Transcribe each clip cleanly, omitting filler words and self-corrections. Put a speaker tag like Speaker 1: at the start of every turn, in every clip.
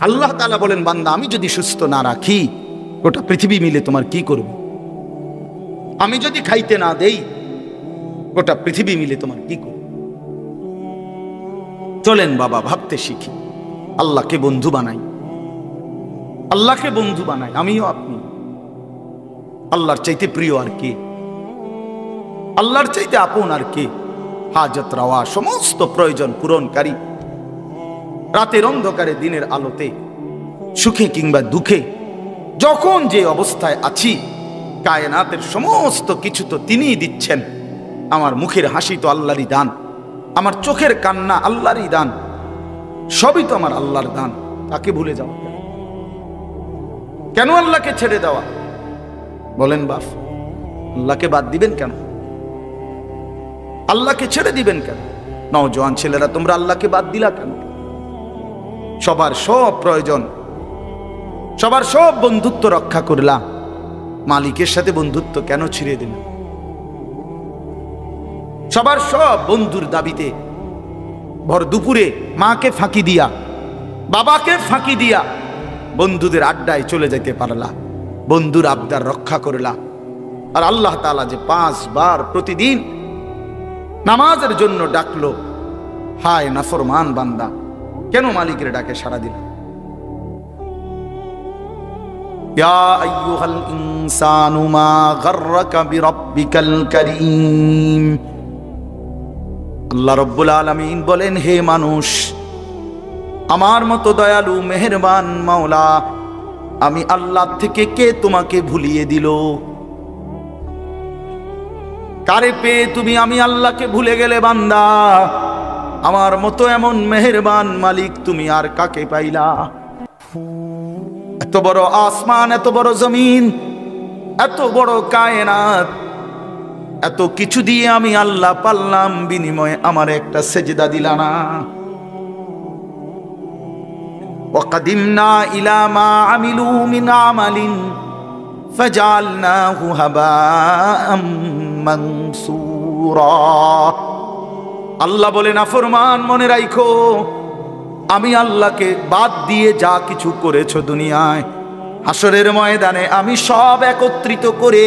Speaker 1: আল্লাহ তাআলা বলেন, বান্দা আমি যদি সুস্থ না রাখি গোটা পৃথিবী মিলে তোমার কি করবে? আমি যদি খাইতে না দেই গোটা পৃথিবী মিলে তোমার কি করবে? চলেন বাবা ভাবতে শিখি, আল্লাহকে বন্ধু বানাই, আল্লাহকে বন্ধু বানাই। আমিও আপনি আল্লাহর চাইতে প্রিয় আর কে? আল্লাহর চাইতে আপন আর কে? হাজত রাওয়া, সমস্ত প্রয়োজন পূরণকারী, রাতের অন্ধকারে দিনের আলোতে, সুখে কিংবা দুঃখে, যখন যে অবস্থায় আছি, কায়নাতের সমস্ত কিছু তো তিনিই দিচ্ছেন। আমার মুখের হাসি তো আল্লাহরই দান, আমার চোখের কান্না আল্লাহরই দান, সবই তো আমার আল্লাহর দান। তাকে ভুলে যাওয়া কেন? আল্লাহকে ছেড়ে দেওয়া? বলেন বাপ, আল্লাহকে বাদ দিবেন কেন? আল্লাহকে ছেড়ে দিবেন কেন? নওজোয়ান ছেলেরা, তোমরা আল্লাহকে বাদ দিলা কেন? সবার সব প্রয়োজন, সবার সব বন্ধুত্ব রক্ষা করলা, মালিকের সাথে বন্ধুত্ব কেন ছিঁড়ে দিল? সবার সব বন্ধুর দাবিতে ভর দুপুরে মাকে ফাঁকি দিয়া, বাবাকে ফাঁকি দিয়া বন্ধুদের আড্ডায় চলে যেতে পারলা, বন্ধুর আবদার রক্ষা করলা। আর আল্লাহ তাআলা যে 5 বার প্রতিদিন নামাজের জন্য ডাকলো, হায় নাফরমান বান্দা, কেন মালিকের ডাকে সাড়া দিল? ইয়া আইয়ুহাল ইনসানু মা গাররাকা বিরাব্বিকাল কারীম। আল্লাহ রাব্বুল আলামিন বলেন, হে মানুষ, আমার মতো দয়ালু মেহেরবান মাওলা আমি আল্লাহ থেকে কে তোমাকে ভুলিয়ে দিল? কারে পেয়ে তুমি আমি আল্লাহকে ভুলে গেলে বান্দা? আমার মতো এমন মেহেরবান মালিক তুমি আর কাকে পাইলা? এত বড় আসমান, এত বড় জমিন, এত বড় কায়নাত, এত কিছু দিয়ে আমি আল্লাহ পাল্লাম, বিনিময়ে আমার একটা সেজদা দিলা না। وقدمنا إلى ما عملوا من عمل فجعلناه هباء منثورا। আল্লাহ বলে, নাফরমান মনে রাখো, আমি আল্লাহকে বাদ দিয়ে যা কিছু করেছো দুনিয়ায়, হাসরের ময়দানে আমি সব একত্রিত করে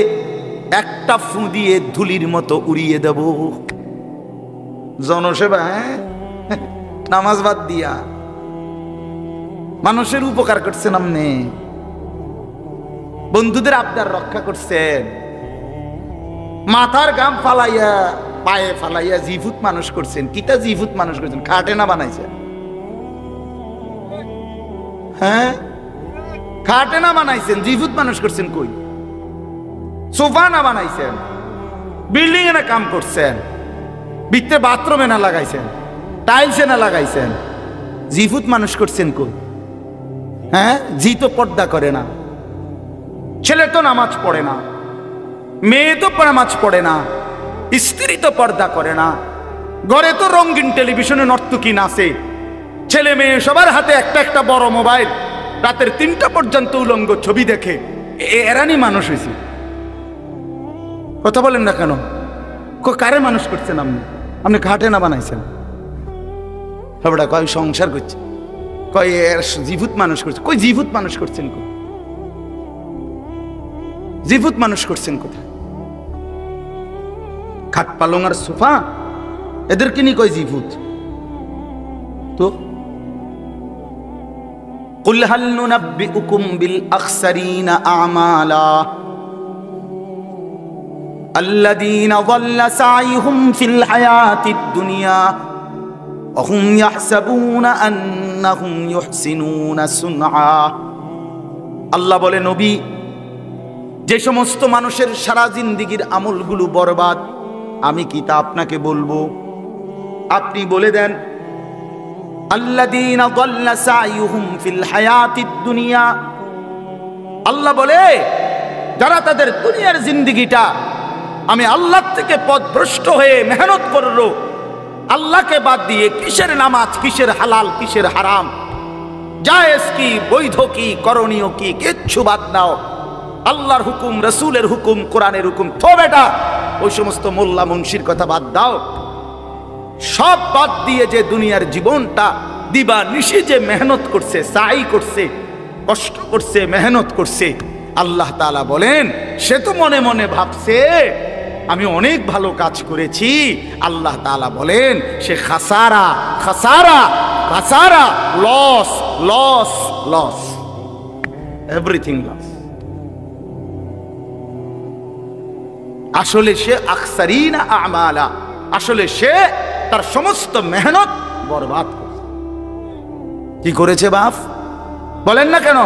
Speaker 1: একটা ফু দিয়ে ধুলির মতো উড়িয়ে দেব। জনসেবা, নামাজ বাদ দিয়া মানুষের উপকার করছেন, আপনি বন্ধুদের আবদার রক্ষা করছেন, মাথার গাম ফালাইয়া পায়ে ফালাইয়া জিভুত মানুষ করছেন। কিটা জিভুত মানুষ করছেন? খাটে না বানাইছেন? হ্যাঁ, খাটে না বানাইছেন, জিভুত মানুষ করছেন। কই সোফা না বানাইছেন, বিল্ডিং এ না কাম করছেন, ভিতরে বাথরুমে না লাগাইছেন, টাইলসে না লাগাইছেন, জিভুত মানুষ করছেন। কই? হ্যাঁ, জি তো পর্দা করে না, ছেলে তো নামাজ পড়ে না, মেয়ে তো নামাজ পড়ে না, স্ত্রী তো পর্দা করে না, ঘরে তো রঙিন টেলিভিশনে নর্তকী নাচে, ছেলে মেয়ে সবার হাতে একটা একটা বড় মোবাইল, রাতের 3টা পর্যন্ত উলঙ্গ ছবি দেখে। এরানি মানুষ হয়েছে? কথা বলেন না কেন? কারে মানুষ করছেন আপনি? আপনি খাটে না বানাইছেন? সবটা কয় সংসার করছে, কয় এর জীভূত মানুষ করছে। কই জীভূত মানুষ করছেন? কই জীভূত মানুষ করছেন? কোথায়? খাট পালং আর সোফা এদেরকে নিয়ে কয় জীভূত? তো কুল হাল নুনাব্বিউকুম বিল আখসারিনা আমালা আল্লাযীনা যাল্লা সাইহুম ফিল হায়াতিদ দুনিয়া ওয়া হুম ইয়াহসাবুনা আন্নাহুম ইউহসিনুনা সুনআ। আল্লাহ বলে, নবী, যে সমস্ত মানুষের সারা জিন্দেগীর আমলগুলো বরবাদ, আমি কি তা আপনাকে বলবো? আপনি বলে দেন, আল্লাযীনা যাল্লা সাইহুম ফিল হায়াতিদ দুনিয়া। আল্লাহ বলে, যারা তাদের দুনিয়ার জিন্দেগিটা আমি আল্লাহ থেকে পথভ্রষ্ট হয়ে মেহনত করলো, আল্লাহকে বাদ দিয়ে কিসের নামাজ, কিসের হালাল, কিসের হারাম, জায়েজ কি, বৈধ কি, করণীয় কি, কিচ্ছু বাদ দাও, আল্লাহর হুকুম, রসুলের হুকুম, কোরআনের হুকুম, তো বেটা ওই সমস্ত মোল্লা মুন্সির কথা বাদ দাও, সব বাদ দিয়ে যে দুনিয়ার জীবনটা দিবা নিশি যে মেহনত করছে, সাই করছে, কষ্ট করছে, মেহনত করছে, আল্লাহ তাআলা বলেন সে তো মনে মনে ভাবছে আমি অনেক ভালো কাজ করেছি। আল্লাহ তাআলা বলেন সে খাসারা খাসারা খাসারা, loss loss loss, everything loss. আসলে সে আকসারিনা আমালা, আসলে সে তার সমস্ত মেহনত বরবাদ করেছে। কি করেছে বাপ? বলেন না কেন?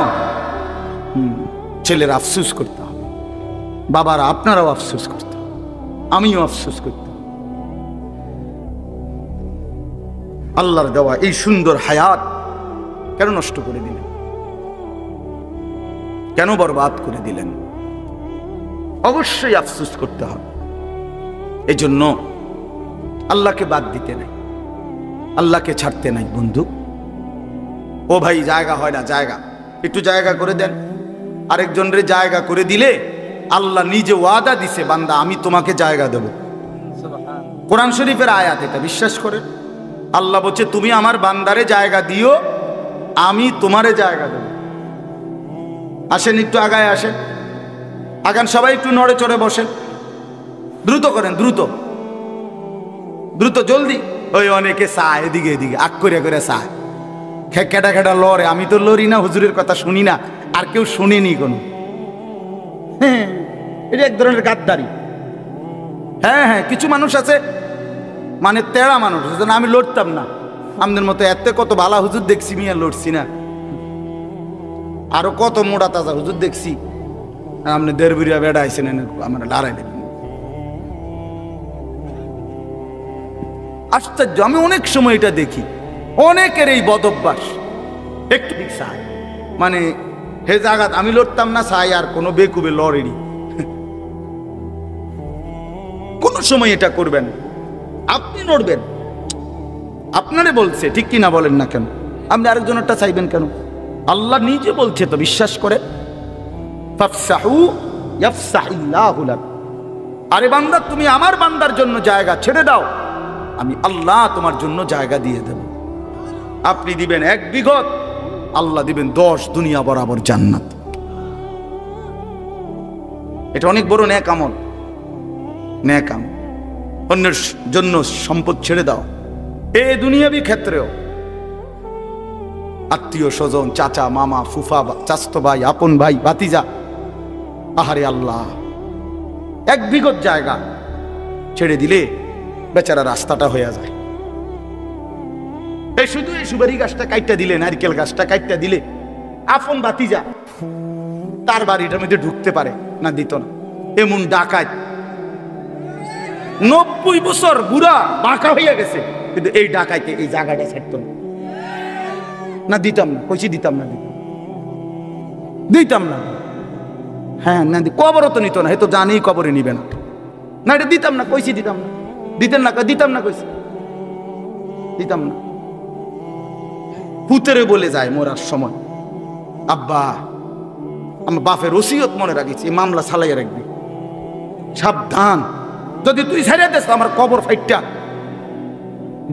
Speaker 1: ছেলের আফসোস করতে হবে, বাবারা আপনারাও আফসোস করতে হবে, আমিও আফসোস করতে হবে। আল্লাহর দেওয়া এই সুন্দর হায়াত কেন নষ্ট করে দিলেন? কেন বরবাদ করে দিলেন? অবশ্যই আফসোস করতে হবে। এই জন্য আল্লাহকে বাদ দিতে নাই, আল্লাহকে ছাড়তে নাই। বন্ধু ও ভাই, জায়গা হয় না, জায়গা একটু জায়গা করে দেন। আরেকজনের জায়গা করে দিলে আল্লাহ নিজে ওয়াদা দিছে, বান্দা আমি তোমাকে জায়গা দেব। কোরআন শরীফের আয়াত এটা, বিশ্বাস করে। আল্লাহ বলছে তুমি আমার বান্দারে জায়গা দিও, আমি তোমারে জায়গা দেব। আসেন একটু আগায় আসেন, আগান সবাই, একটু নড়ে চড়ে বসেন, দ্রুত করেন, দ্রুত দ্রুত জলদি। ওই অনেকে চায় এদিকে এদিকে আগ করে করে চায়, খেটা খেটা লড়ে। আমি তো লড়ি না, হুজুরের কথা শুনি না, আর কেউ শুনেনি কোনো। হ্যাঁ, এটা এক ধরনের গাদ্দারি। হ্যাঁ হ্যাঁ, কিছু মানুষ আছে মানে তেড়া মানুষ, আমি লড়তাম না। আমাদের মতো এত কত ভালো হুজুর দেখছি, মিয়া লড়ছি না। আরো কত মোটা তাজা হুজুর দেখছি, আপনি দেড়বিরিয়া বেড়া আইসেন আমার লড়াই দেবেন। আশ্চর্য, আমি অনেক সময় এটা দেখি, অনেকের এই বদ অভ্যাস। একটু চাই মানে হে জাগাত আমি লড়তাম না, চাই আর কোনো বেকুবে লড়েনি। কোন সময় এটা করবেন, আপনি লড়বেন, আপনারে বলছে, ঠিক কিনা বলেন না কেন? আপনি আরেকজনেরটা চাইবেন কেন? আল্লাহ নিজে বলছে তো, বিশ্বাস করে। ফাফসাহু ইয়াফসাহিল্লাহু লাক। আরে বান্দা, তুমি আমার বান্দার জন্য জায়গা ছেড়ে দাও, আমি আল্লাহ তোমার জন্য জায়গা দিয়ে দেব। আপনি দিবেন 1 বিঘত, আল্লাহ দিবেন 10 দুনিয়া বরাবর জান্নাত। এটা অনেক বড় নেক আমল, নেক আমল। অন্যের জন্য সম্পদ ছেড়ে দাও, এই দুনিয়াবি ক্ষেত্রেও। আত্মীয় স্বজন, চাচা মামা ফুফা চাচতো ভাই আপন ভাই ভাতিজা, আহারে আল্লাহ, 1 বিঘত জায়গা ছেড়ে দিলে বেচারা রাস্তাটা হয়ে যায়। এই শুধু এই সুপারি গাছটা কাইটটা দিলে, নারকেল গাছটা কাইটটা দিলে, আপন ভাতিজা তার বাড়িটার মধ্যে ঢুকতে পারে না, দিত না। এমন ডাকাত 90 বছর বুড়া বাঁকা হইয়া গেছে, কিন্তু এই ডাকাইতে এই জায়গাটা ছাড়ত না, দিতাম না, কইছি দিতাম না, দিতাম না। হ্যাঁ না, কবরও তো নিত না, এ তো জানেই কবরে নিবে না। না, এটা দিতাম না, কইছি দিতাম না, দিতেন না, দিতাম না, কইছি দিতাম না। পুতেরে বলে যায় মরার সময়, আব্বা আমার বাপের ওসিয়ত মনে রাখিস, এই মামলা চালাইয়া রাখবি, সাবধান, যদি তুই ছাড়িয়ে দেস আমার কবর ফাইটটা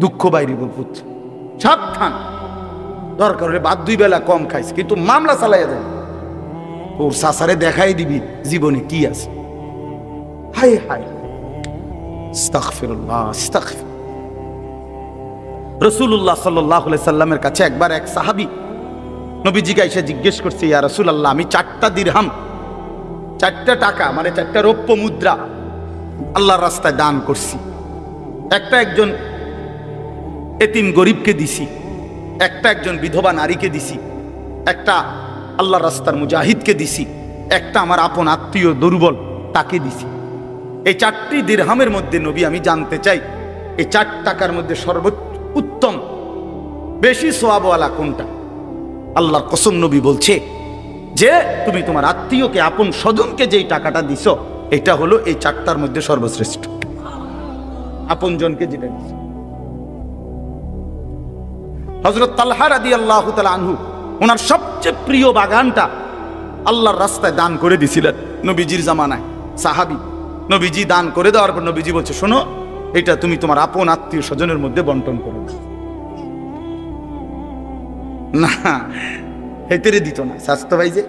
Speaker 1: দুঃখ বাইরে বল, পুত্র সাবধান। দরকার হলে বাদ 2 বেলা কম খাইস, কিন্তু মামলা চালাইয়া যায়, তোর সাসারে দেখাই দিবি জীবনে কি আছে। হাই হাই, আস্তাগফিরুল্লাহ আস্তাগফির। রাসূলুল্লাহ সাল্লাল্লাহু আলাইহি সাল্লামের কাছে একবার এক সাহাবী নবীজিকে এসে জিজ্ঞেস করছে, ইয়া রাসূলুল্লাহ, আমি 4টা দিরহাম, 4টা টাকা মানে 4টা রৌপ্য মুদ্রা আল্লাহর রাস্তায় দান করছি। একটা একজন এতিম গরিবকে দিছি, একটা একজন বিধবা নারীকে দিছি, একটা আল্লাহর রাস্তার মুজাহিদকে দিছি, একটা আমার আপন আত্মীয় দুর্বল তাকে দিছি। এই 4টি দিরহামের মধ্যে নবী আমি জানতে চাই, এই 4 টাকার মধ্যে সর্বোত্তম বেশি সওয়াবওয়ালা কোনটা? আল্লাহর কসম, নবী বলছে যে তুমি তোমার আত্মীয়কে আপন স্বজনকে যেই টাকাটা দিছো, এটা হলো এই 4টার মধ্যে সর্বশ্রেষ্ঠ। আপন জনকে যেটা দিছো। হযরত তালহা রাদিয়াল্লাহু তাআলা আনহু ওনার সবচেয়ে প্রিয় বাগানটা আল্লাহর রাস্তায় দান করে দিছিলেন নবীজির জামানায়। সাহাবী নবীজি দান করে দেওয়ার পর নবীজি বলছে, শোনো, এটা তুমি তোমার আপন আত্মীয় স্বজনের মধ্যে বন্টন করে দাও। না, হেতেরে দিত না। স্বাস্থ্য ভাই যে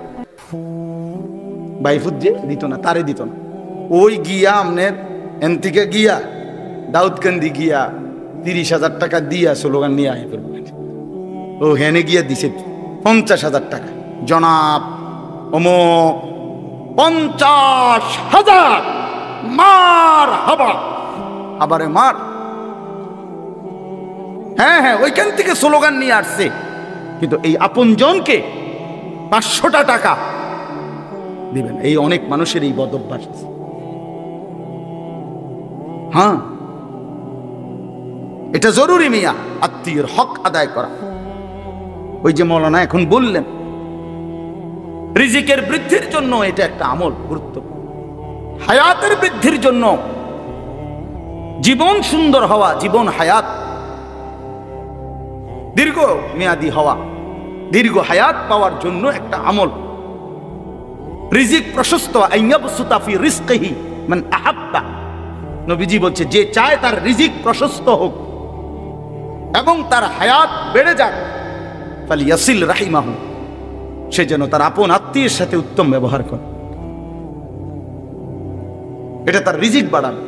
Speaker 1: বাইফুত যে দিত না, তারে দিত না। ওই গিয়া আমনের এন থেকে গিয়া দাউদকান্দি গিয়া 30,000 টাকা দিয়া স্লোগান নিয়ে আয় করবেন। ও হেনে গিয়া দিছে 50,000 টাকা। জনাব অমুক 50,000 মার হাবা, আবারে মার। হ্যাঁ হ্যাঁ, ওইখান থেকে স্লোগান নিয়ে আসছে। কিন্তু এই আপনজনকে 500টা টাকা দিবেন, এই অনেক মানুষের এই বদ অভ্যাস আছে। হ্যাঁ, এটা জরুরি মিয়া, আত্মীয়ের হক আদায় করা। ওই যে মৌলানা এখন বললেন, রিজিকের বৃদ্ধির জন্য এটা একটা আমল গুরুত্বপূর্ণ। হায়াতের বৃদ্ধির জন্য, জীবন সুন্দর হওয়া, জীবন হায়াত দীর্ঘ মেয়াদি হওয়া, দীর্ঘ হায়াত পাওয়ার জন্য একটা আমল রিজিক প্রশস্ত। আইয়াবসুতা ফি রিজকিহি মান আহাব্বা, নবীজি বলছে যে চায় তার রিজিক প্রশস্ত হোক এবং তার হায়াত বেড়ে যাক, ফালিয়াসিল রাহিমাহু, সে যেন তার আপন আত্মীয়ের সাথে উত্তম ব্যবহার করে। এটা তার রিজিক বাড়াবে।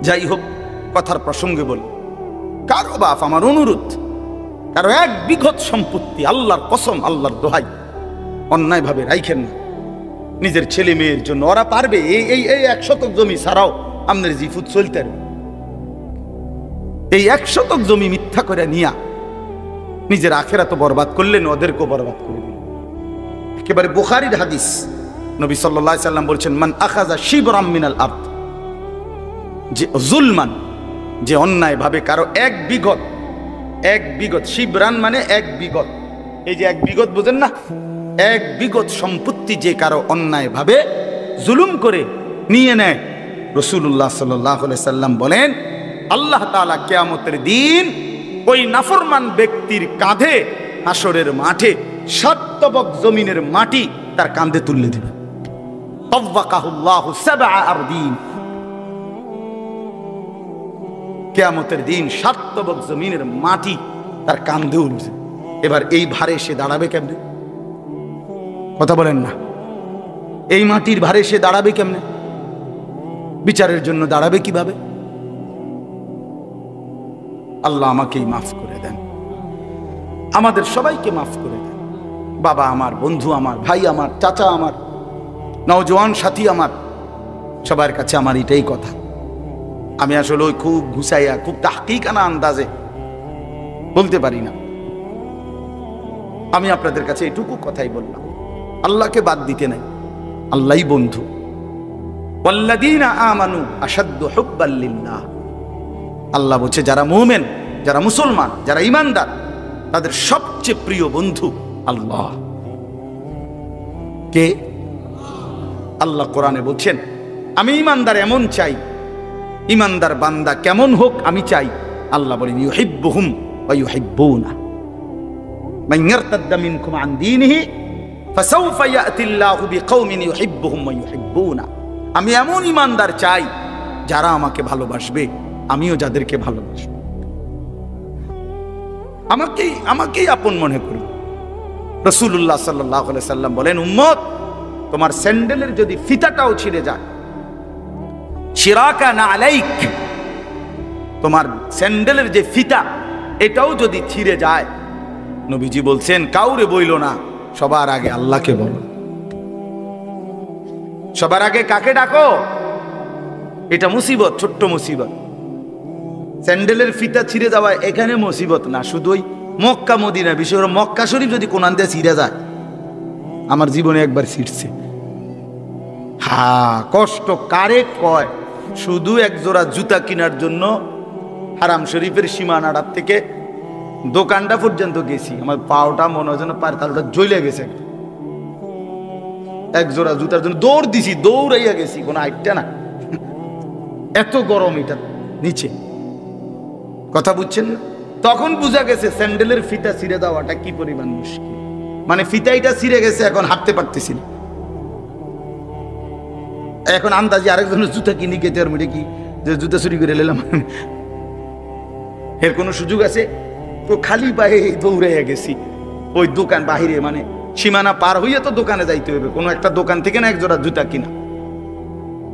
Speaker 1: যাই হোক, কথার প্রসঙ্গে বলি, কারো বাপ, আমার অনুরোধ, কারো 1 বিঘত সম্পত্তি, আল্লাহর কসম, আল্লাহর দোহাই, অন্যায় ভাবে রাইখেন না নিজের ছেলে মেয়ের জন্য। ওরা পারবে, এই 1 শতক জমি ছাড়াও আপনার জিফুত চলতে পারবে। এই 1 শতক জমি মিথ্যা করে নিয়া নিজের আখেরাত বরবাদ করলেন, ওদেরকেও বরবাদ করে দিলেন। একেবারে বুখারীর হাদিস, নবী সাল্লাল্লাহু আলাইহি সাল্লাম বলছেন, মান আখাযা শিবরাম মিনাল আরদ, যে জুলমান, যে অন্যায় ভাবে কারো 1 বিঘত, শিবরান মানে 1 বিঘত, এই যে 1 বিঘত বুঝেন না, 1 বিঘত সম্পত্তি যে কারো অন্যায় ভাবে জুলুম করে নিয়ে নেয়, রাসূলুল্লাহ সাল্লাল্লাহু আলাইহি সাল্লাম বলেন, আল্লাহ তাআলা কিয়ামতের দিন ওই নাফরমান ব্যক্তির কাঁধে হাসরের মাঠে 7 তবক জমিনের মাটি তার কাঁধে তুলে দিবে। তাওয়াকাহুল্লাহু 7 আরদিন, কিয়ামতের দিন 7 তবক জমিনের মাটি তার কাঁধে উঠবে। এবার এই ভারে সে দাঁড়াবে কেমনে? কথা বলেন না, এই মাটির ভারে সে দাঁড়াবে কেমনে? বিচারের জন্য দাঁড়াবে কিভাবে? আল্লাহ আমাকেই মাফ করে দেন, আমাদের সবাইকে মাফ করে দেন। বাবা আমার, বন্ধু আমার, ভাই আমার, চাচা আমার, নওজোয়ান সাথী আমার, সবার কাছে আমার এটাই কথা। আমি আসলে ওই খুব ঘুষাইয়া, খুব তাহকিকানা আন্দাজে বলতে পারি না। আমি আপনাদের কাছে এটুকু কথাই বললাম, আল্লাহকে বাদ দিতে নাই, আল্লাহই বন্ধু। ওয়াল্লাযীনা আমানু আশাদ্দু হুব্বাল লিল্লাহ, আল্লাহ বলছে যারা মুমিন, যারা মুসলমান, যারা ঈমানদার, তাদের সবচেয়ে প্রিয় বন্ধু আল্লাহ। কে? আল্লাহ কোরআনে বলছেন, আমি ঈমানদার এমন চাই, ঈমানদার বান্দা কেমন হোক আমি চাই। আল্লাহ বলেন, ইউহিব্বুহুম ওয়া ইউহিব্বুনা মান ইয়ারতাদ্দা মিনকুম আন দীনিহি ফাসাউফা ইয়াতিল্লাহু বিকওমিন ইউহিব্বুহুম ওয়া ইউহিব্বুনা। আমি এমন ঈমানদার চাই যারা আমাকে ভালোবাসবে, আমিও যাদেরকে ভালোবাসব, আমাকেই আপন মনে করবে। রাসূলুল্লাহ সাল্লাল্লাহু আলাইহি সাল্লাম বলেন, উম্মত, তোমার স্যান্ডেলের যদি ফিতাটাও ছিঁড়ে যায়, শিরাকা না আলাইক, তোমার স্যান্ডেলের যে ফিতা এটাও যদি ছিঁড়ে যায়, নবীজি বলছেন কাউরে বইল না, সবার আগে আল্লাহকে বলো। সবার আগে কাকে ডাকো? এটা মুসিবত, ছোট্ট মুসিবত। স্যান্ডেলের ফিতা ছিঁড়ে যাওয়া এখানে মুসিবত না, শুধু ওই মক্কা মদিনা, বিশেষ করে মক্কা শরীফ যদি কোন দিয়ে ছিঁড়ে যায়, আমার জীবনে একবার ছিঁড়ছে। হ্যাঁ, কষ্ট কারে কয়? শুধু 1 জোড়া জুতা কেনার জন্য হারাম শরীফের সীমানাটার থেকে দোকানটা পর্যন্ত গেছি, আমার পাওটা মনে হয় যেন পায়ের তালুটা জ্বলে গেছে। 1 জোড়া জুতার জন্য দৌড় দিছি, দৌড়াইয়া গেছি, কোনো আইটটা না, এত গরম এটা নিচে। কথা বুঝছেন না? তখন বুঝা গেছে স্যান্ডেলের ফিতা ছিঁড়ে দেওয়াটা কি পরিমাণ মুশকিল। মানে ফিতাইটা ছিঁড়ে গেছে, এখন হাঁটতে পারতেছি না। এখন আন্দাজি আরেকজনের জুতা কিনি গেতে আর মেটে কি যে জুতা চুরি করে নিলাম, এর কোনো সুযোগ আছে? তো খালি পায়ে দৌড়ে গেছি ওই দোকান বাহিরে, মানে সীমানা পার হইয়া তো দোকানে যাইতে হবে, কোনো একটা দোকান থেকে না একজোড়া জুতা কিনা,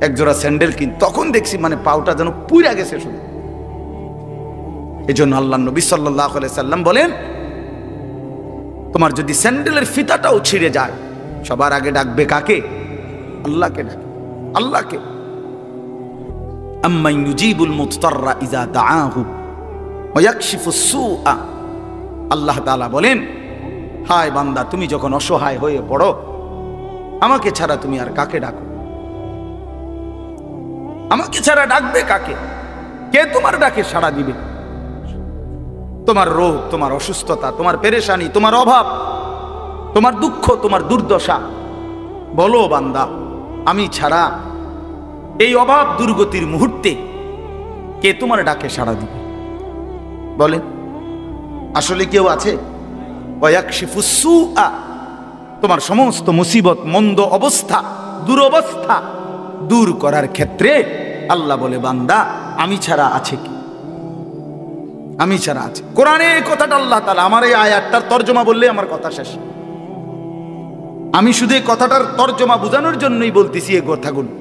Speaker 1: একজোড়া স্যান্ডেল কিন। তখন দেখছি মানে পাউটা যেন পুইরা গেছে শুধু। এই জন্য আল্লাহ নবী সাল্লাল্লাহু আলাইহি সাল্লাম বলেন, তোমার যদি স্যান্ডেলের ফিতাটাও ছিঁড়ে যায়, সবার আগে ডাকবে কাকে? আল্লাহকে ডাকবে, আল্লাহকে। আম্মান ইউজিবুল মুত্তাররা ইযা দাআহু ওয়া ইয়াকশিফুস সুআ। আল্লাহ তাআলা বলেন, হায় বান্দা, তুমি যখন অসহায় হয়ে পড়ো, আমাকে ছাড়া তুমি আর কাকে ডাকো? আমাকে ছাড়া ডাকবে কাকে? কে তোমার ডাকে সাড়া দিবে? তোমার রোগ, তোমার অসুস্থতা, তোমার পেরেশানি, তোমার অভাব, তোমার দুঃখ, তোমার দুর্দশা, বলো বান্দা, আমি ছাড়া এই অভাব দুর্গতির মুহূর্তে কে তোমার ডাকে সাড়া দিবে? বলেন, আসলে কেউ আছে? ওয়ায়াকশিফুস সুআ, তোমার সমস্ত মুসিবত, মন্দ অবস্থা, দুরবস্থা দূর করার ক্ষেত্রে আল্লাহ বলে, বান্দা আমি ছাড়া আছে কি? আমি ছাড়া আছে। কোরআনে এই কথাটা আল্লাহ তাআলা, আমার এই আয়াতটার তরজমা বললে আমার কথা শেষ। আমি শুধু এই কথাটার তরজমা বোঝানোর জন্যই বলতেছি এই কথাগুলো।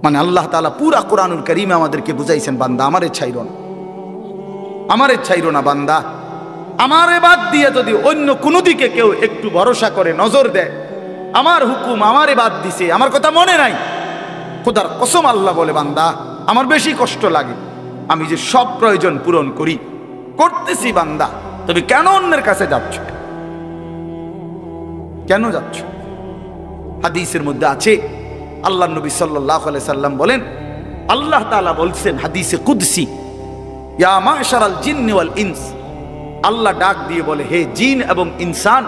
Speaker 1: মানে আল্লাহ তাআলা পুরা কোরআনুল কারীমে আমাদেরকে বুঝাইছেন, বান্দা আমারে ছাইরো না, আমারে ছাইরো না বান্দা। আমারে বাদ দিয়ে যদি অন্য কোনো দিকে কেউ একটু ভরসা করে, নজর দেয়, আমার হুকুম আমারে বাদ দিছে, আমার কথা মনে নাই, খোদার কসম আল্লাহ বলে, বান্দা আমার বেশি কষ্ট লাগে। আমি যে সব প্রয়োজন পূরণ করি, করতেছি বান্দা, তবে কেন অন্যের কাছে যাচ্ছ? কেন যাচ্ছ? হাদিসের মধ্যে আছে, আল্লাহ নবী সাল্লাল্লাহু আলাইহি সাল্লাম বলেন, আল্লাহ তাআলা বলছেন হাদিসে কুদসি, ইয়া মাশারাল জিন্নি ওয়াল ইনস, আল্লাহ ডাক দিয়ে বলে, হে জিন এবং ইনসান,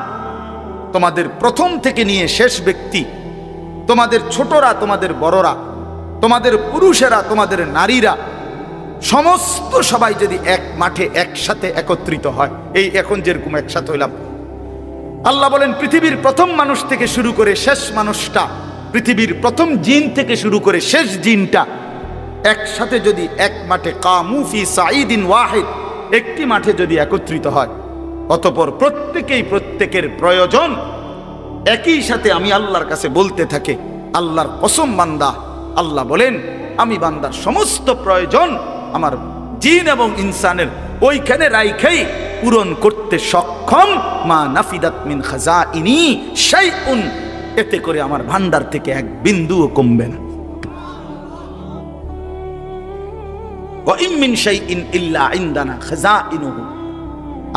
Speaker 1: তোমাদের প্রথম থেকে নিয়ে শেষ ব্যক্তি, তোমাদের ছোটরা, তোমাদের বড়রা, তোমাদের পুরুষেরা, তোমাদের নারীরা, সমস্ত সবাই যদি এক মাঠে একসাথে একত্রিত হয়, এই এখন যেরকম একসাথে হইলাম, আল্লাহ বলেন পৃথিবীর প্রথম মানুষ থেকে শুরু করে শেষ মানুষটা, পৃথিবীর প্রথম জিন থেকে শুরু করে শেষ জিনটা একসাথে যদি এক মাঠে কামু ফি সাঈদিন ওয়াহিদ, একটি মাঠে যদি একত্রিত হয়, অতঃপর প্রত্যেকেই প্রত্যেকের প্রয়োজন একই সাথে আমি আল্লাহর কাছে বলতে থাকে, আল্লাহর কসম বান্দা, আল্লাহ বলেন আমি বান্দার সমস্ত প্রয়োজন আমার জিন এবং ইনসানের ওইখানে রাইখাই পূরণ করতে সক্ষম। মা নাফিদাত মিন খাজাইনি শাইউন, এতে করে আমার ভান্ডার থেকে এক বিন্দুও কমবে না। ওয়া ইম মিন শাইইন ইল্লা ইনদানা খাজাইনুহু,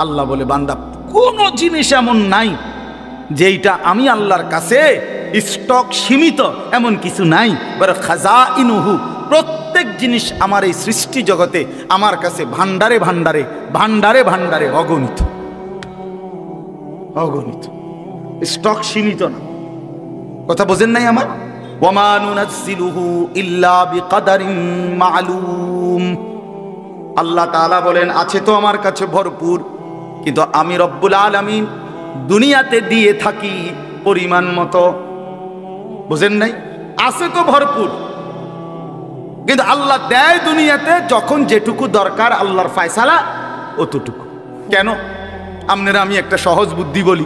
Speaker 1: আল্লাহ বলে বান্দা কোন জিনিস এমন নাই যেটা আমি আল্লাহর কাছে স্টক সীমিত, এমন কিছু নাই। বড় খাজাইনুহু, প্রত্যেক জিনিস আমার এই সৃষ্টি জগতে আমার কাছে ভান্ডারে ভান্ডারে ভান্ডারে ভান্ডারে অগণিত, অগণিত, স্টক সীমিত না। কথা বোঝেন নাই আমার? ওয়ামা নুনাজ্জিলুহু ইল্লা বিকাদারিন মা'লুম, আল্লাহ তাআলা বলেন আছে তো আমার কাছে ভরপুর, কিন্তু আমি রব্বুল আলামিন দুনিয়াতে দিয়ে থাকি পরিমাণ মতো। বুঝেন নাই? আছে তো ভরপুর, কিন্তু আল্লাহ দেয় দুনিয়াতে যখন যেটুকু দরকার, আল্লাহর ফায়সালা অতটুকু। কেন? আপনারা আমি একটা সহজ বুদ্ধি বলি,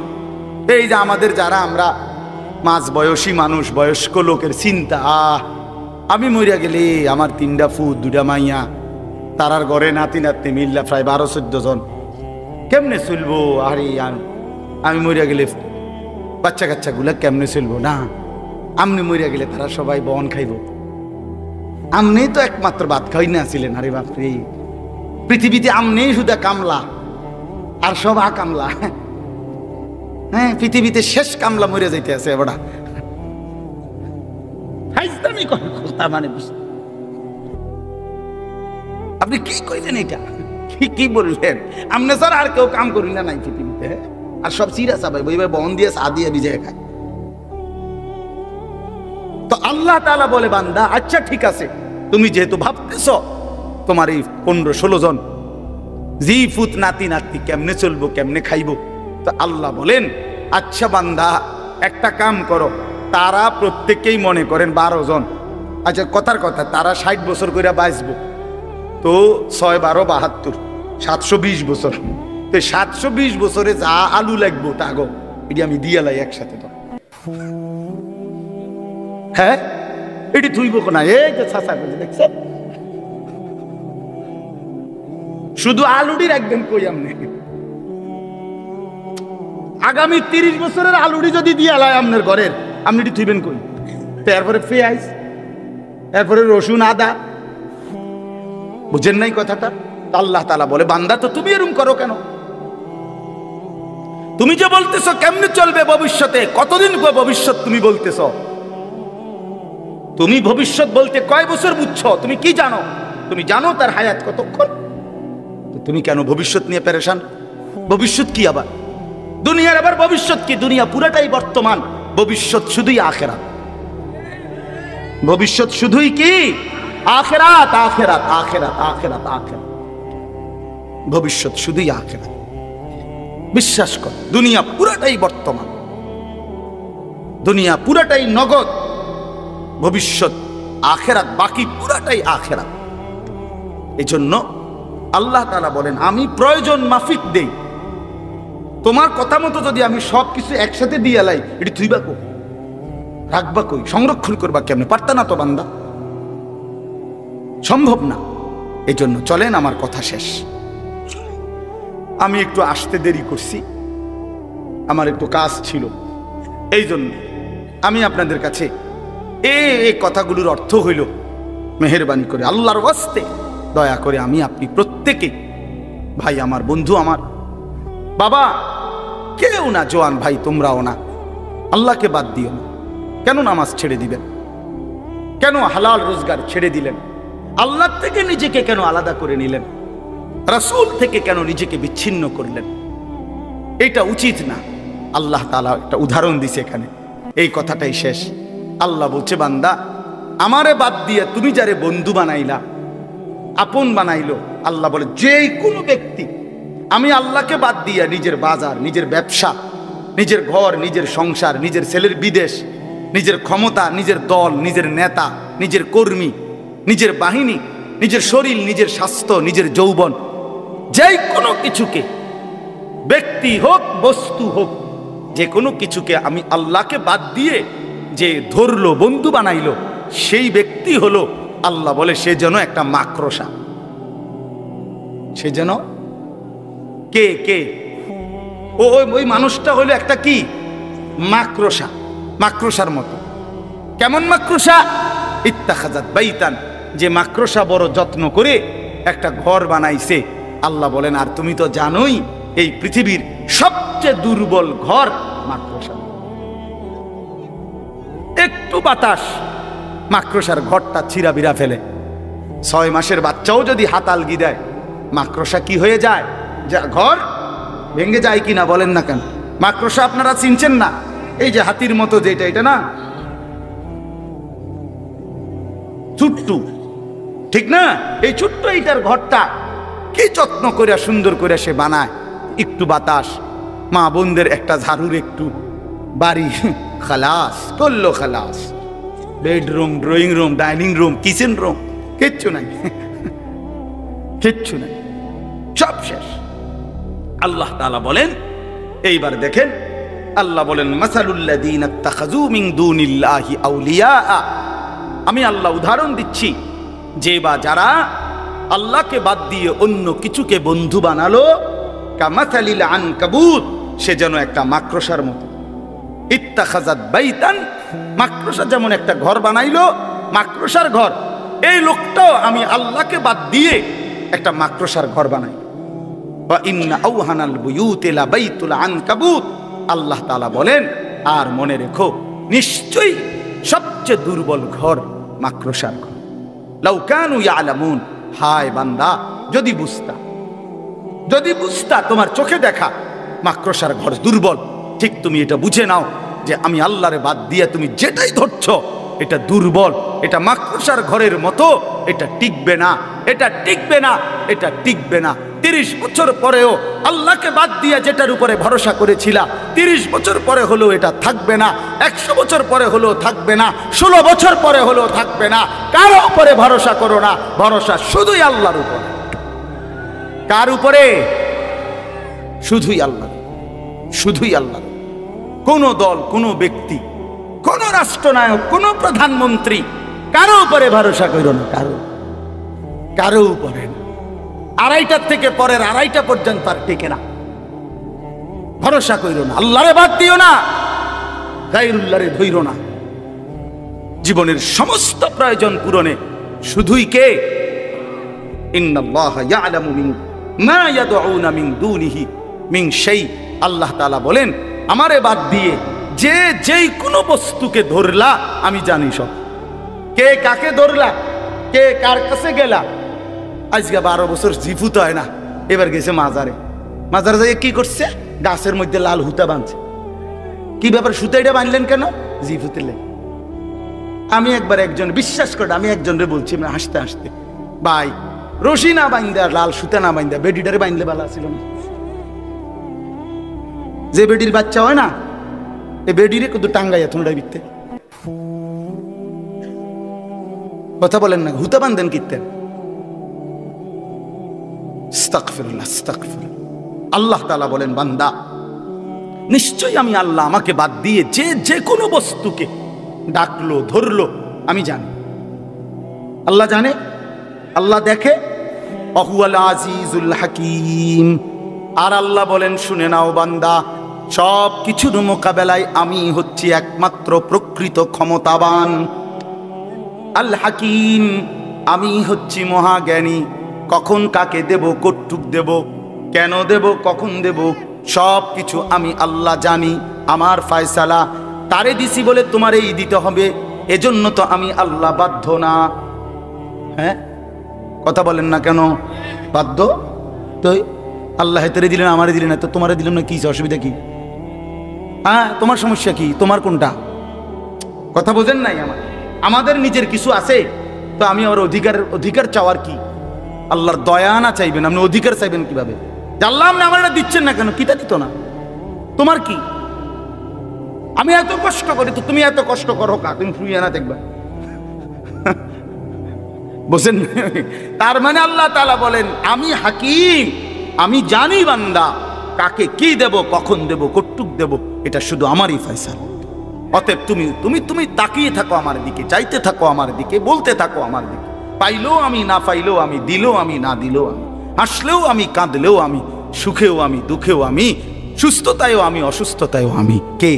Speaker 1: এই যে আমাদের যারা আমরা মাঝ বয়সী মানুষ, বয়স্ক লোকের চিন্তা, আমি মরিয়া গেলে আমার 3টা ফুট 2টা মাইয়া, তারার ঘরে নাতি নাতনি মিল্লা প্রায় 12-14 জন, কেমনে চলবো? আরে আমি মরিয়া গেলে বাচ্চা কাচ্চাগুলা কেমনে চলবো? না, আমনি মরিয়া গেলে তারা সবাই বন খাইব, আমনি তো একমাত্র ভাত খাই না ছিলেন। আরে বাপরে, পৃথিবীতে আমনেই শুধু কামলা, আর সব কামলা। হ্যাঁ, পৃথিবীতে শেষ কামলা মরে যাইতে আছে এবারে। মানে আপনি কি কইলেন? এটা কি বললেন? আপনি স্যার আর কেউ কাম করি না নাই পৃথিবীতে, আর সব চিরা চাবাই বইবে বন দিয়ে চা দিয়ে ভিজে খায়। তো আল্লাহ তাআলা বলে, বান্দা আচ্ছা ঠিক আছে, তুমি যেহেতু ভাবতেছ তোমার এই 15-16 জন জি ফুত নাতি নাতি কেমনে চলবো, কেমনে খাইবো, তো আল্লাহ বলেন আচ্ছা বান্দা একটা কাম করো, তারা প্রত্যেকেই মনে করেন 12 জন, আচ্ছা কথার কথা তারা 60 বছর করে বাঁচবো, তো 6 12 72, 720 বছর। তো 720 বছরে যা আলু লাগবো তা গো এটি আমি দিয়ে লাই একসাথে। তো হ্যাঁ এটি ধুইব না, এই যে ছাঁচা করে দেখছেন, শুধু আলুটি রাখবেন কই আপনি। আগামী 30 বছরের আলুটি যদি দিয়ে লাই আপনার ঘরের, আপনি এটি ধুইবেন কই? তারপরে পেঁয়াজ, এরপরে রসুন, আদা, বুঝেন নাই কথাটা? আল্লাহ তাআলা বলে বান্দা তো তুমি এরকম করো কেন? তুমি যে বলতেছো কেমনে চলবে ভবিষ্যতে, কতদিন ভবিষ্যৎ তুমি বলতেছো? তুমি ভবিষ্যৎ বলতে কয় বছর বুঝছো? তুমি কি জানো? তুমি জানো তার হায়াত কতক্ষণ? তো তুমি কেন ভবিষ্যৎ নিয়ে পেরেশান? ভবিষ্যৎ কি আবার? দুনিয়ার আবার ভবিষ্যৎ কি? দুনিয়া পুরাটাই বর্তমান, ভবিষ্যৎ শুধুই আখিরাত। ভবিষ্যৎ শুধুই কি? আখিরাত, আখিরাত, আখিরাত, আখিরাত, আখিরাত। ভবিষ্যৎ শুধুই আখিরাত। বিশ্বাস কর, দুনিয়া পুরাটাই বর্তমান, দুনিয়া পুরাটাই নগদ, ভবিষ্যৎ আখিরাত, বাকি পুরাটাই আখিরাত। এজন্য আল্লাহ তাআলা বলেন আমি প্রয়োজন মাফিক দেই। তোমার কথা মতো যদি আমি সবকিছু একসাথে দিয়ে এলাই, এটি থুইবা কই, রাখবা কই, সংরক্ষণ করবা কেমনে? পারতা না তো বান্দা, সম্ভব না। এই জন্য চলেন, আমার কথা শেষ। আমি একটু আসতে দেরি করছি, আমার একটু কাজ ছিল, এই জন্য আমি আপনাদের কাছে এই কথাগুলোর অর্থ হইল, মেহেরবানি করে আল্লাহর ওয়াস্তে দয়া করে আমি আপনি প্রত্যেকে, ভাই আমার, বন্ধু আমার, বাবা কেউ না, জোয়ান ভাই তোমরাও না, আল্লাহকে বাদ দিও না। কেন নামাজ ছেড়ে দিবেন? কেন হালাল রোজগার ছেড়ে দিলেন? আল্লাহ থেকে নিজেকে কেন আলাদা করে নিলেন? রাসূল থেকে কেন নিজেকে বিচ্ছিন্ন করলেন? এটা উচিত না। আল্লাহ তাআলা একটা উদাহরণ দিছে এখানে, এই কথাটাই শেষ। আল্লাহ বলছে বান্দা আমারে বাদ দিয়ে তুমি যারে বন্ধু বানাইলা, আপন বানাইলো, আল্লাহ বলে যে কোনো ব্যক্তি আমি আল্লাহকে বাদ দিয়ে নিজের বাজার, নিজের ব্যবসা, নিজের ঘর, নিজের সংসার, নিজের ছেলের বিদেশ, নিজের ক্ষমতা, নিজের দল, নিজের নেতা, নিজের কর্মী, নিজের বাহিনী, নিজের শরীর, নিজের স্বাস্থ্য, নিজের যৌবন, যে কোনো কিছুকে, ব্যক্তি হোক বস্তু হোক, যে কোনো কিছুকে আমি আল্লাহকে বাদ দিয়ে যে ধরলো, বন্ধু বানাইলো, সেই ব্যক্তি হলো, আল্লাহ বলে সে যেন একটা মাকড়সা। সে যেন কে কে ওই মানুষটা হলো একটা কি? মাকড়সা, মাকড়সার মতো। কেমন মাকড়সা? ইত্তাখাযাত বাইতান, যে মাকড়সা বড় যত্ন করে একটা ঘর বানাইছে। আল্লাহ বলেন আর তুমি তো জানোই এই পৃথিবীর সবচেয়ে দুর্বল ঘর মাকড়সা। একটু বাতাস মাকড়সার ঘরটা ছিঁড়াবিরা ফেলে। 6 মাসের বাচ্চাও যদি হাতালগি দেয়, মাকড়সা কি হয়ে যায়? যা ঘর ভেঙে যায় কিনা বলেন না কেন? মাকড়সা আপনারা চিনছেন না? এই যে হাতির মতো যেটা, এটা না ছোট্টু, ঠিক না? এই ছোট্ট এইটার ঘরটা কি যত্ন করে সুন্দর করে সে বানায়। একটু বাতাস, মা বোনদের একটা ঝাড়ুর একটু বাড়ি, খালাস করলো, খালাস। Bedroom, drawing room, dining room, kitchen room, কিচ্ছু নাই, কিচ্ছু নাই, সব শেষ। আল্লাহ তাআলা বলেন, এইবার দেখেন, আল্লাহ বলেন মাসালুল্লাযীনা ইত্তাখাযু মিন দুনিল্লাহি আউলিয়া, আমি আল্লাহ উদাহরণ দিচ্ছি যে বা যারা আল্লাহকে বাদ দিয়ে অন্য কিছুকে বন্ধু বানালো, কামাসালিল আনকাবুত, সে যেন একটা মাকড়সার মতো। ইত্তাখাযাত বাইতান, মাকড়সা যেমন একটা ঘর বানাইলো, মাকড়সার ঘর। এই লোকটাও আমি আল্লাহকে বাদ দিয়ে একটা মাকড়সার ঘর বানাই। ওয়া ইন্না আওহানাল বুয়ুতি লা বাইতুল আনকাবুত, আল্লাহ তাআলা বলেন আর মনে রেখো নিশ্চয়ই সবচেয়ে দুর্বল ঘর মাকড়সার ঘর। লাউ কানু ইয়ালামুন, হায় বান্দা যদি বুঝতা, যদি বুঝতা, তোমার চোখে দেখা মাকড়সার ঘর দুর্বল, ঠিক তুমি এটা বুঝে নাও যে আমি আল্লাহরে বাদ দিয়ে তুমি যেটাই ধরছো এটা দুর্বল, এটা মাকড়সার ঘরের মতো, এটা টিকবে না, এটা টিকবে না, এটা টিকবে না। 30 বছর পরেও আল্লাহকে বাদ দিয়ে যেটার উপরে ভরসা করেছিলা, 30 বছর পরে হলেও এটা থাকবে না, 100 বছর পরে হলেও থাকবে না, 16 বছর পরে হলেও থাকবে না। কারো উপরে ভরসা করো না, ভরসা শুধুই আল্লাহর উপর। কার উপরে? শুধুই আল্লাহ, শুধুই আল্লাহ। কোন দল, কোন ব্যক্তি, কোন রাষ্ট্রনায়ক, কোন প্রধানমন্ত্রী কারো উপরে ভরসা করো না, কারো উপরে না। আড়াইটার থেকে পরের আড়াইটা পর্যন্ত আর টেকে না। ভরসা করো না, আল্লাহরে বাদ দিও না, গায়রুল্লাহরে ধইরো না। জীবনের সমস্ত প্রয়োজন পূরণে শুধুই কে? ইন্নাল্লাহা ইয়ালামু মা ইয়াদউনা মিন দুনিহি মিন শাই। আল্লাহ তাআলা বলেন, আমারে বাদ দিয়ে যে যেই কোনো বস্তুকে ধরলা আমি জানি সব। কে কাকে ধরলা, কে কার কাছে গেলা। আজকে 12 বছর জিফুত হয় না, এবার গেছে মাজারে। মাজারে যাই কি করছে? গাছের মধ্যে লাল হুতা বাঁধছে। কি ব্যাপার, সুতাইটা বাঁধলেন কেন? জিফুতিলে। আমি একবার একজন, বিশ্বাস করে আমি একজনরে বলছি হাসতে হাসতে, ভাই রশি না বাইন্দা, লাল সুতা না বাইন্দা বেডিটারে বাইন্দলে ভালো ছিল না? যে বেডির বাচ্চা হয় না, এই বেডিরে কত টাঙ্গাইয়া থুনডাই বিকতে। কথা বলেন না, হুতা বান্ধেন কিতেন? আস্তাগফিরুল্লাহ, আস্তাগফিরুল্লাহ। আল্লাহ তাআলা বলেন, বান্দা নিশ্চয়ই আমি আল্লাহ আমাকে বাদ দিয়ে যে যে কোনো বস্তুকে ডাকলো, ধরলো আমি জানি। আল্লাহ জানে, আল্লাহ দেখে। ওয়াহুয়াল আজিজুল হাকিম। আর আল্লাহ বলেন, শুনে নাও বান্দা, সব কিছুর মোকাবেলায় আমি হচ্ছি একমাত্র প্রকৃত ক্ষমতাবান। আল হাকিম, আমি হচ্ছি মহাজ্ঞানী। কখন কাকে দেব, কটুক দেব, কেন দেব, কখন দেব, সব কিছু আমি আল্লাহ জানি। আমার ফয়সালা তারে দিছি বলে তোমার এই দিতে হবে, এজন্য তো আমি আল্লাহ বাধ্য না। হ্যাঁ, কথা বলেন না কেন? বাধ্য তো। আল্লাহ হেতরে দিলেন, আমারে দিলেন না, তো তোমারে দিলেন না, কি অসুবিধা কি? হ্যাঁ, তোমার সমস্যা কি? তোমার কোনটা? কথা বোঝেন নাই? আমাদের নিজের কিছু আছে, তো আমি আমার অধিকার চাওয়ার কি? আল্লাহর দয়া না চাইবেন, আপনি অধিকার চাইবেন কিভাবে? জানলাম না, আমার এটা দিচ্ছেন না কেন? কিটা দিত না? তোমার কি? আমি এত কষ্ট করি, তো তুমি এত কষ্ট করো কা? তুমি শুয়ে না দেখবা। বুঝেন? তার মানে আল্লাহ তাআলা বলেন, আমি হাকিম, আমি জানি বান্দা কাকে কি দেব, কখন দেব, কটুক দেব, এটা শুধু আমারই ফয়সালা। অতএব তুমি তুমি তুমি তাকিয়ে থাকো আমার দিকে, চাইতে থাকো আমার দিকে, বলতে থাকো আমার দিকে। পাইলেও আমি, না পাইলেও আমি, দিলেও আমি, না দিলেও আমি, হাসলেও আমি, কাঁদলেও আমি, সুখেও আমি, দুঃখেও আমি, সুস্থতায়ও আমি, অসুস্থতায়ও আমি। কে?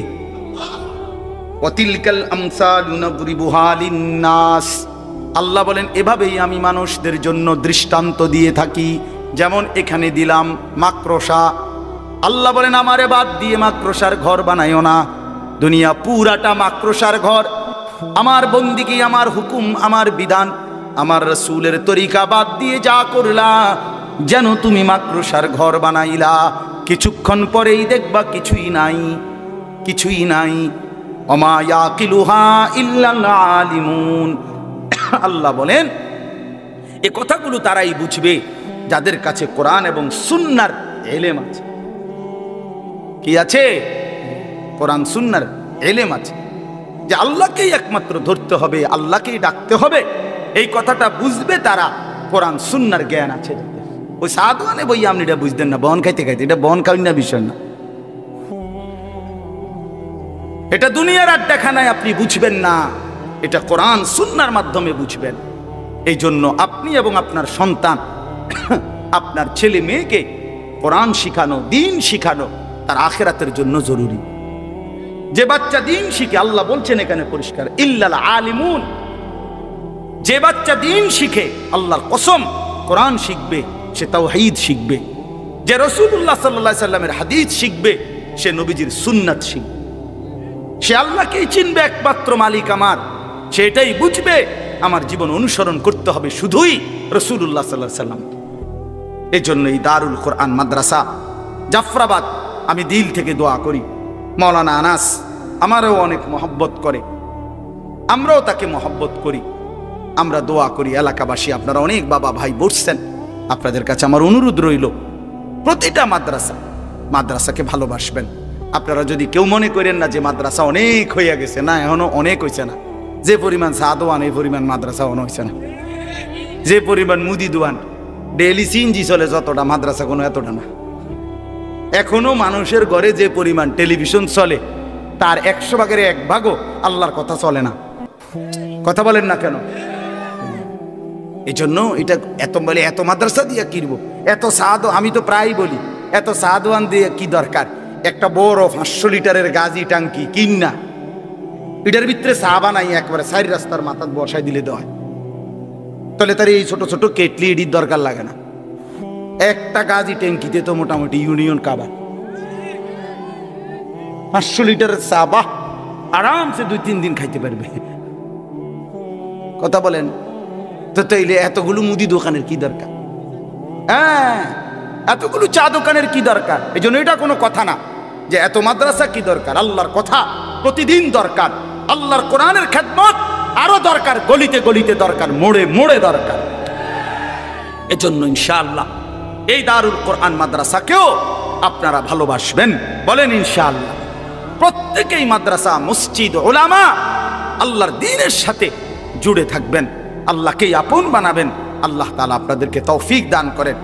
Speaker 1: ওয়াতিলকাল আমসালু নাদরিবুহা লিন্নাস। আল্লাহ বলেন, এভাবেই আমি মানুষদের জন্য দৃষ্টান্ত দিয়ে থাকি। যেমন এখানে দিলাম মাকড়সা। আল্লাহ বলেন, আমারে বাদ দিয়ে মাকড়সার ঘর বানাইও না। দুনিয়া পুরাটা মাকড়সার ঘর। আমার বন্দিগি, আমার হুকুম, আমার বিধান, আমার রাসূলের তরিকা বাদ দিয়ে যা করলা, যেন তুমি মাকড়সার ঘর বানাইলা। কিছুক্ষণ পরেই দেখবা কিছুই নাই, কিছুই নাই। ওমা ইয়াকিলুহা ইল্লাল আলিমুন। আল্লাহ বলেন, এ কথাগুলো তারাই বুঝবে যাদের কাছে কোরআন এবং সুন্নাহর ইলম আছে। কি আছে? কোরআন সুন্নাহর ইলম আছে, যে আল্লাহকেই একমাত্র ধরতে হবে, আল্লাহকেই ডাকতে হবে। এই কথাটা বুঝবে তারা, কোরআন সুন্নাহর জ্ঞান আছে। ওই সাধুয়ানে বই আপনি এটা বুঝতেন না, বন খাইতে খাইতে, এটা বন খাই না বিষয় না। এটা দুনিয়ার আড্ডাখানায় আপনি বুঝবেন না, এটা কোরআন সুন্নাহর মাধ্যমে বুঝবেন। এই জন্য আপনি এবং আপনার সন্তান, আপনার ছেলে মেয়েকে কোরআন শিখানো, দিন শিখানো তার আখিরাতের জন্য জরুরি। যে বাচ্চা দিন শিখে, আল্লাহ বলছেন এখানে পরিষ্কার, ইল্লাল আলিমুন, যে বাচ্চা দিন শিখে, আল্লাহর কসম কোরআন শিখবে, সে তাওহীদ শিখবে। যে রাসূলুল্লাহ সাল্লাল্লাহু আলাইহি সাল্লামের হাদিস শিখবে, সে নবীজির সুন্নাত শিখবে। সে আল্লাহকেই চিনবে, একমাত্র মালিক আমার, সেটাই বুঝবে আমার জীবন অনুসরণ করতে হবে শুধুই রাসূলুল্লাহ সাল্লাল্লাহু আলাইহি সাল্লাম। এই জন্য এই দারুল কোরআন মাদ্রাসা জাফরাবাদ, আমি দিল থেকে দোয়া করি, মাওলানা আনাস আমারও অনেক মহব্বত করে, আমরাও তাকে মহব্বত করি। আমরা দোয়া করি, এলাকাবাসী আপনারা অনেক বাবা ভাই বসছেন, আপনাদের কাছে আমার অনুরোধ রইল, প্রতিটা মাদ্রাসাকে ভালোবাসবেন। আপনারা যদি কেউ মনে করেন না যে মাদ্রাসা অনেক হয়ে গেছে, না, এখনো অনেক হয়েছে না। যে পরিমাণ সাদওয়ান, এই পরিমাণ মাদ্রাসা অনেক হয়েছে না। যে পরিমাণ মুদি দোয়ান, ডেইলি সিএনজি চলে যতটা, মাদ্রাসা কোনো এতটা না। এখনো মানুষের ঘরে যে পরিমাণ টেলিভিশন চলে তার 100 ভাগের 1 ভাগও আল্লাহর কথা চলে না। কথা বলেন না কেন? এই জন্য এটা এত বলে এত মাদ্রাসা দিয়ে কিনব, এত সাদো, আমি তো প্রায় বলি এত সাদওয়ান দিয়ে কি দরকার? একটা বড় 500 লিটারের গাজি টাঙ্কি কিন না, এটার ভিতরে চা বানাই একবারে 4 রাস্তার মাথা বসাই দিলে দেওয়া, তাহলে তার এই ছোট ছোট কেটলি এডির দরকার লাগে না। একটা গাজি ট্যাঙ্কিতে তো মোটামুটি ইউনিয়ন কাবার 500 লিটারের চা, বাহ, আরামসে 2-3 দিন খাইতে পারবে। কথা বলেন তো? তাইলে এতগুলো মুদি দোকানের কি দরকার? হ্যাঁ, এতগুলো চা দোকানের কি দরকার? এই জন্য এটা কোনো কথা না যে এত মাদ্রাসা কি দরকার। আল্লাহর কথা প্রতিদিন দরকার, আল্লাহর কোরআনের খেদমত আরো দরকার, গলিতে গলিতে দরকার, মোড়ে মোড়ে দরকার। এজন্য ইনশাআল্লাহ এই দারুল কোরআন মাদ্রাসাকেও আপনারা ভালোবাসবেন, বলেন ইনশাআল্লাহ। প্রত্যেকেই মাদ্রাসা, মসজিদ, উলামা আল্লাহর দ্বীনের সাথে জুড়ে থাকবেন, আল্লাহকেই আপন বানাবেন। আল্লাহ তাআলা আপনাদেরকে তৌফিক দান করেন।